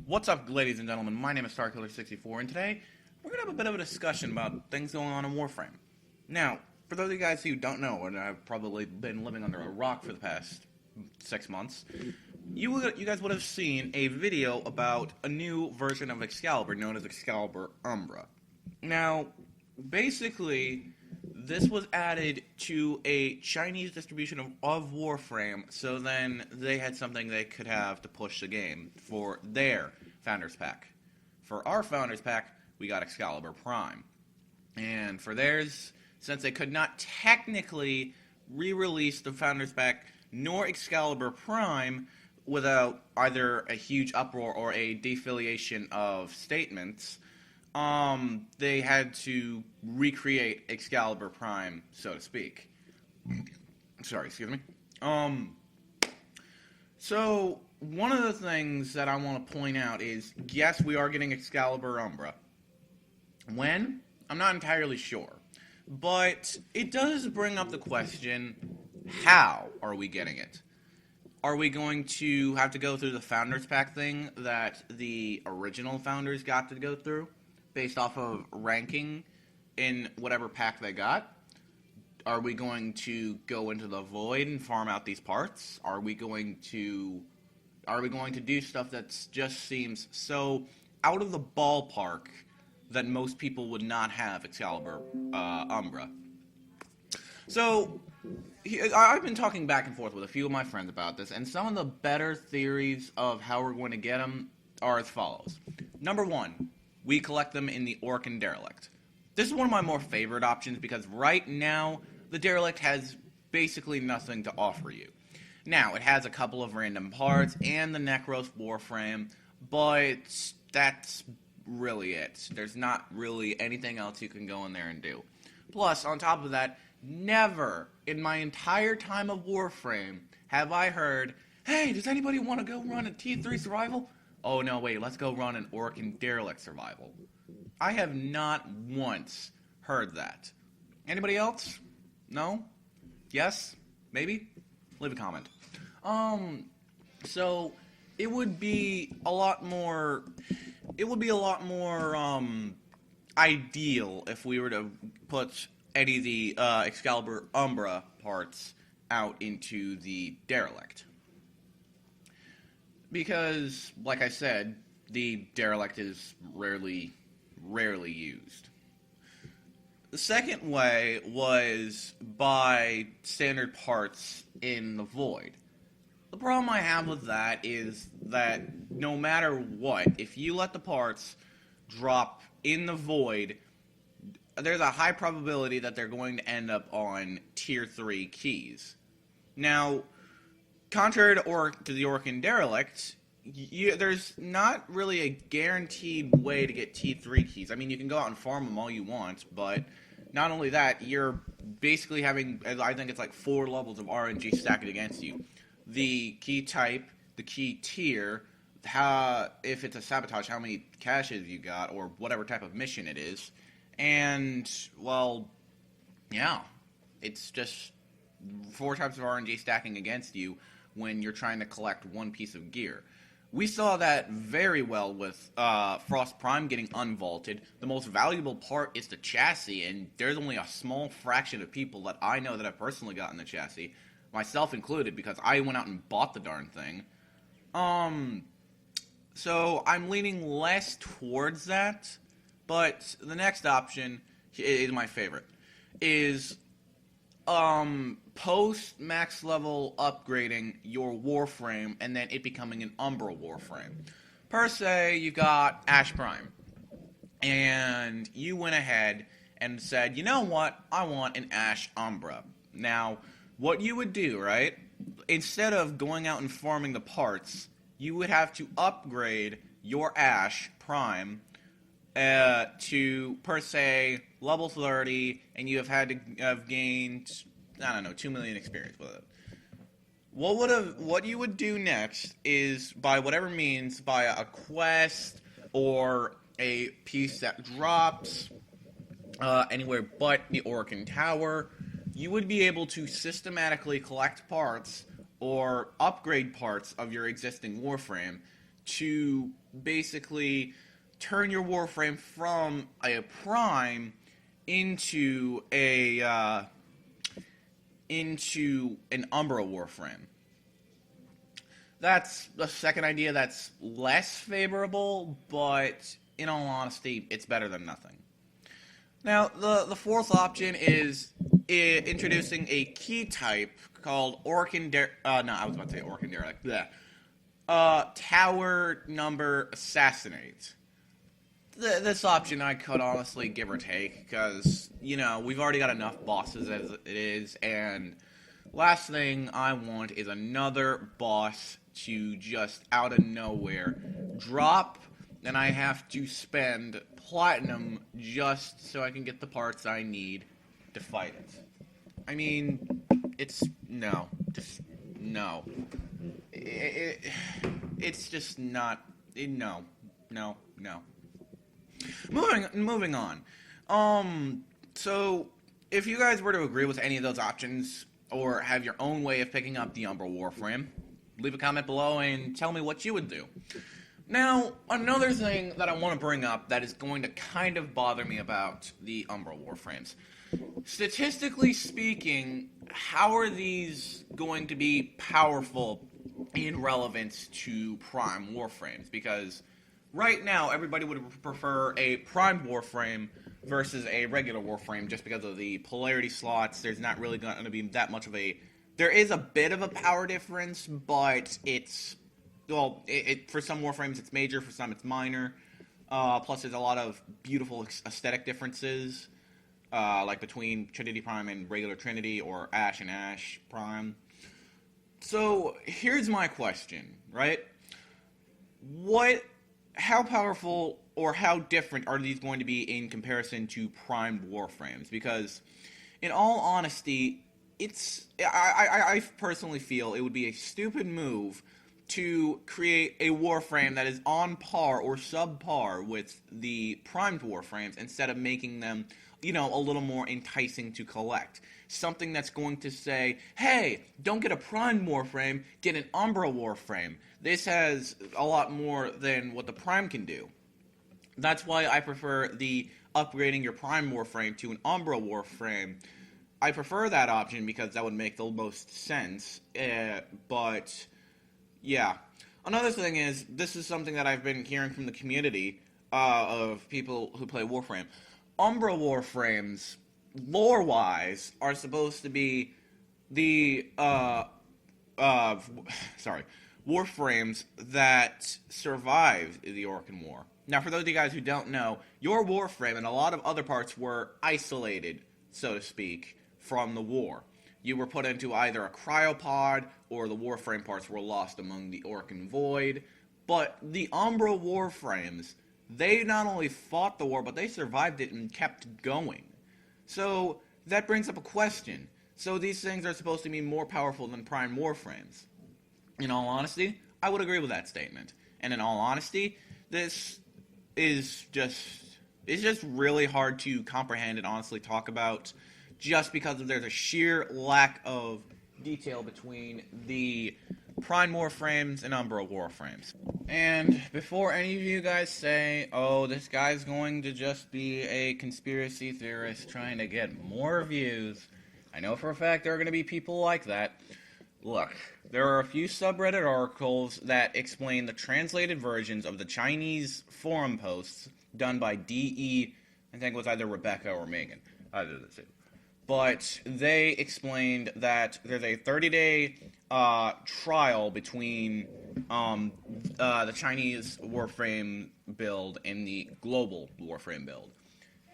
What's up, ladies and gentlemen? My name is StarKiller64, and today we're going to have a bit of a discussion about things going on in Warframe. Now, for those of you guys who don't know, and I've probably been living under a rock for the past 6 months, you guys would have seen a video about a new version of Excalibur known as Excalibur Umbra. Now, basically, this was added to a Chinese distribution of Warframe, so then they had something they could have to push the game for their Founders Pack. For our Founders Pack, we got Excalibur Prime. And for theirs, since they could not technically re-release the Founders Pack nor Excalibur Prime without either a huge uproar or a defiliation of statements, they had to recreate Excalibur Prime, so to speak. Sorry, excuse me. So, one of the things that I want to point out is, yes, we are getting Excalibur Umbra. When? I'm not entirely sure. But it does bring up the question, how are we getting it? Are we going to have to go through the Founders Pack thing that the original Founders got to go through, based off of ranking in whatever pack they got? Are we going to go into the void and farm out these parts? Are we going to do stuff that just seems so out of the ballpark that most people would not have Excalibur Umbra? So, I've been talking back and forth with a few of my friends about this, and some of the better theories of how we're going to get them are as follows. Number one, we collect them in the Orc Derelict. This is one of my more favorite options because right now, the Derelict has basically nothing to offer you. Now, it has a couple of random parts and the Necros Warframe, but that's really it. There's not really anything else you can go in there and do. Plus, on top of that, never in my entire time of Warframe have I heard, hey, does anybody want to go run a T3 survival? Oh, no, wait, let's go run an Orc and Derelict survival. I have not once heard that. Anybody else? No? Yes? Maybe? Leave a comment. So, it would be a lot more ideal if we were to put any of the Excalibur Umbra parts out into the Derelict. Because, like I said, the Derelict is rarely used. The second way was by standard parts in the Void. The problem I have with that is that no matter what, if you let the parts drop in the Void, there's a high probability that they're going to end up on Tier 3 keys. Now, contrary to the Orc and Derelict, there's not really a guaranteed way to get T3 keys. I mean, you can go out and farm them all you want, but not only that, you're basically having, I think it's like 4 levels of RNG stacked against you. The key type, the key tier, if it's a sabotage, how many caches you got, or whatever type of mission it is. And, well, yeah, it's just 4 types of RNG stacking against you when you're trying to collect one piece of gear. We saw that very well with Frost Prime getting unvaulted. The most valuable part is the chassis, and there's only a small fraction of people that I know that have personally gotten the chassis, myself included, because I went out and bought the darn thing. So I'm leaning less towards that, but the next option is my favorite, is post max level upgrading your Warframe and then it becoming an Umbra Warframe. Per se, you got Ash Prime, and you went ahead and said, you know what, I want an Ash Umbra. Now, what you would do, right, instead of going out and farming the parts, you would have to upgrade your Ash Prime to, per se, level 30, and you have had to have gained, I don't know, 2 million experience with it. What you would do next is, by whatever means, by a quest or a piece that drops anywhere but the Orkin Tower, you would be able to systematically collect parts or upgrade parts of your existing Warframe to basically turn your Warframe from a Prime into an Umbra Warframe. That's the second idea that's less favorable, but in all honesty, it's better than nothing. Now, the fourth option is introducing a key type called Tower Number Assassinate. This option I could honestly give or take, because, you know, we've already got enough bosses as it is, and last thing I want is another boss to just out of nowhere drop, and I have to spend platinum just so I can get the parts I need to fight it. I mean, it's no. It's just not. No. Moving on. So if you guys were to agree with any of those options, or have your own way of picking up the Umbra Warframe, leave a comment below and tell me what you would do. Now, another thing that I want to bring up that is going to kind of bother me about the Umbra Warframes. Statistically speaking, how are these going to be powerful in relevance to Prime Warframes? Because right now, everybody would prefer a Prime Warframe versus a regular Warframe just because of the polarity slots. There's not really going to be that much of a... There is a bit of a power difference, but it's... Well, for some Warframes it's major, for some it's minor. Plus there's a lot of beautiful aesthetic differences, like between Trinity Prime and regular Trinity, or Ash and Ash Prime. So, here's my question, right? How powerful or how different are these going to be in comparison to Prime Warframes? Because, in all honesty, I personally feel it would be a stupid move to create a Warframe that is on par or subpar with the primed Warframes instead of making them, you know, a little more enticing to collect. Something that's going to say, hey, don't get a primed Warframe, get an Umbra Warframe. This has a lot more than what the Prime can do. That's why I prefer the upgrading your Prime Warframe to an Umbra Warframe. I prefer that option because that would make the most sense, but... yeah. Another thing is, this is something that I've been hearing from the community of people who play Warframe. Umbra Warframes, lore-wise, are supposed to be the, Warframes that survived the Orcan War. Now, for those of you guys who don't know, your Warframe and a lot of other parts were isolated, so to speak, from the war. You were put into either a cryopod, or the Warframe parts were lost among the Orcan Void. But the Umbra Warframes, they not only fought the war, but they survived it and kept going. So, that brings up a question. So these things are supposed to be more powerful than Prime Warframes. In all honesty, I would agree with that statement. And in all honesty, this is just really hard to comprehend and honestly talk about, just because there's a sheer lack of detail between the Prime Warframes and Umbra Warframes. And before any of you guys say, oh, this guy's going to just be a conspiracy theorist trying to get more views, I know for a fact there are going to be people like that. Look, there are a few subreddit articles that explain the translated versions of the Chinese forum posts done by DE, I think it was either Rebecca or Megan, either of the two. But they explained that there's a 30-day trial between the Chinese Warframe build and the global Warframe build.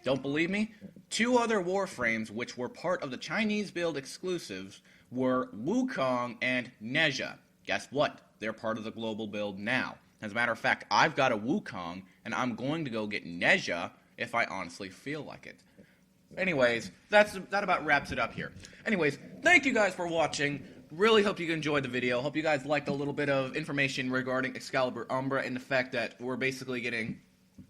Don't believe me? 2 other Warframes which were part of the Chinese build exclusives were Wukong and Nezha. Guess what? They're part of the global build now. As a matter of fact, I've got a Wukong, and I'm going to go get Nezha if I honestly feel like it. Anyways, that about wraps it up here. Anyways, thank you guys for watching. Really hope you enjoyed the video. Hope you guys liked a little bit of information regarding Excalibur Umbra and the fact that we're basically getting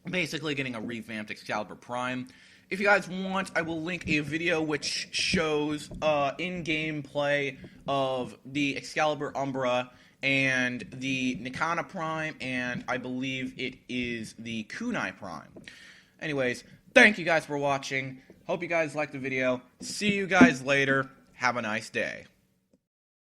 a revamped Excalibur Prime. If you guys want, I will link a video which shows in-game play of the Excalibur Umbra and the Nikana Prime, and I believe it is the Kunai Prime. Anyways, thank you guys for watching. Hope you guys liked the video. See you guys later. Have a nice day.